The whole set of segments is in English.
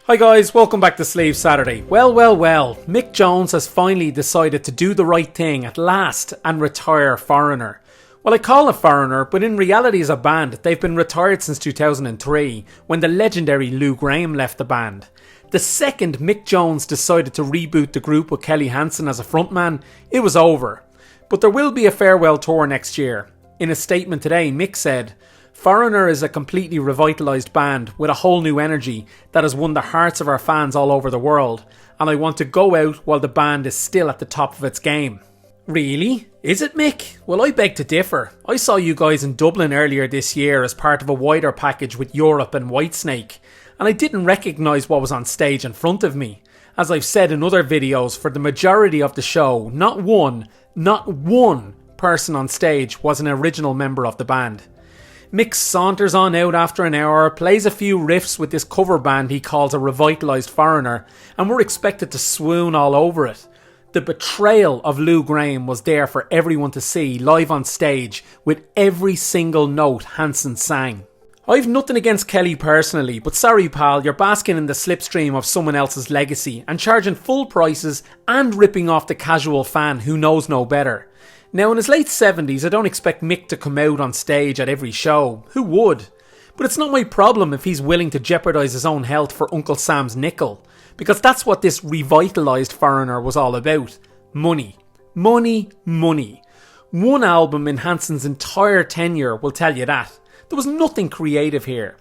Hi guys, welcome back to Sleeve Saturday. Well, Mick Jones has finally decided to do the right thing at last and retire Foreigner. Well, I call it Foreigner, but in reality as a band, they've been retired since 2003, when the legendary Lou Gramm left the band. The second Mick Jones decided to reboot the group with Kelly Hansen as a frontman, it was over. But there will be a farewell tour next year. In a statement today, Mick said, "Foreigner is a completely revitalised band with a whole new energy that has won the hearts of our fans all over the world, and I want to go out while the band is still at the top of its game." Really? Is it, Mick? Well, I beg to differ. I saw you guys in Dublin earlier this year as part of a wider package with Europe and Whitesnake, and I didn't recognise what was on stage in front of me. As I've said in other videos, for the majority of the show, not one person on stage was an original member of the band. Mick saunters on out after an hour, plays a few riffs with this cover band he calls a revitalised Foreigner, and we're expected to swoon all over it. The betrayal of Lou Gramm was there for everyone to see live on stage with every single note Hansen sang. I've nothing against Kelly personally, but sorry pal, you're basking in the slipstream of someone else's legacy and charging full prices and ripping off the casual fan who knows no better. Now, in his late 70s, I don't expect Mick to come out on stage at every show. Who would? But it's not my problem if he's willing to jeopardise his own health for Uncle Sam's nickel. Because that's what this revitalised Foreigner was all about. Money. Money, money. One album in Hansen's entire tenure will tell you that. There was nothing creative here.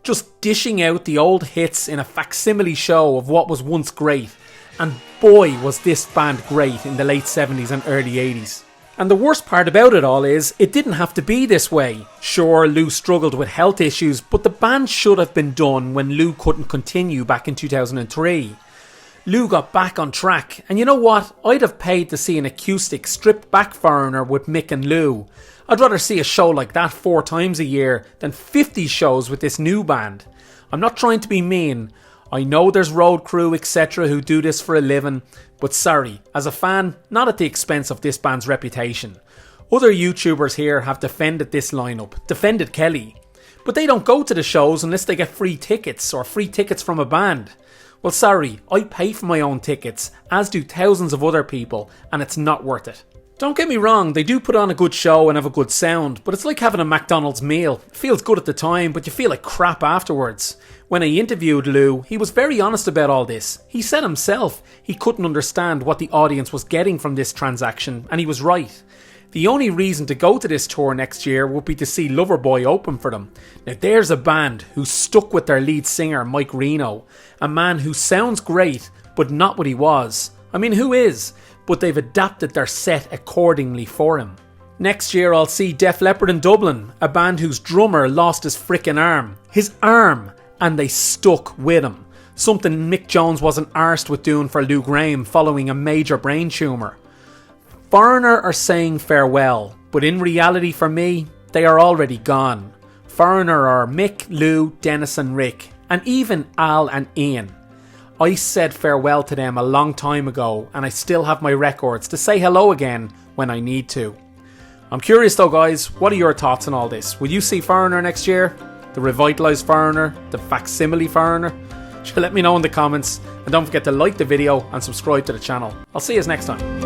Just dishing out the old hits in a facsimile show of what was once great. And boy was this band great in the late 70s and early 80s. And the worst part about it all is, it didn't have to be this way. Sure, Lou struggled with health issues, but the band should have been done when Lou couldn't continue back in 2003. Lou got back on track, and you know what? I'd have paid to see an acoustic stripped back Foreigner with Mick and Lou. I'd rather see a show like that 4 times a year than 50 shows with this new band. I'm not trying to be mean. I know there's road crew etc. who do this for a living, but sorry, as a fan, not at the expense of this band's reputation. Other YouTubers here have defended this lineup, defended Kelly, but they don't go to the shows unless they get free tickets or free tickets from a band. Well sorry, I pay for my own tickets, as do thousands of other people, and it's not worth it. Don't get me wrong, they do put on a good show and have a good sound, but it's like having a McDonald's meal. It feels good at the time, but you feel like crap afterwards. When I interviewed Lou, he was very honest about all this. He said himself he couldn't understand what the audience was getting from this transaction, and he was right. The only reason to go to this tour next year would be to see Loverboy open for them. Now there's a band who stuck with their lead singer Mike Reno, a man who sounds great, but not what he was. I mean, who is? But they've adapted their set accordingly for him. Next year I'll see Def Leppard in Dublin, a band whose drummer lost his frickin' arm. His arm! And they stuck with him. Something Mick Jones wasn't arsed with doing for Lou Gramm following a major brain tumour. Foreigner are saying farewell, but in reality for me, they are already gone. Foreigner are Mick, Lou, Dennis and Rick, and even Al and Ian. I said farewell to them a long time ago, and I still have my records to say hello again when I need to. I'm curious though guys, what are your thoughts on all this? Will you see Foreigner next year? The revitalised Foreigner? The facsimile Foreigner? Let me know in the comments, and don't forget to like the video and subscribe to the channel. I'll see you next time.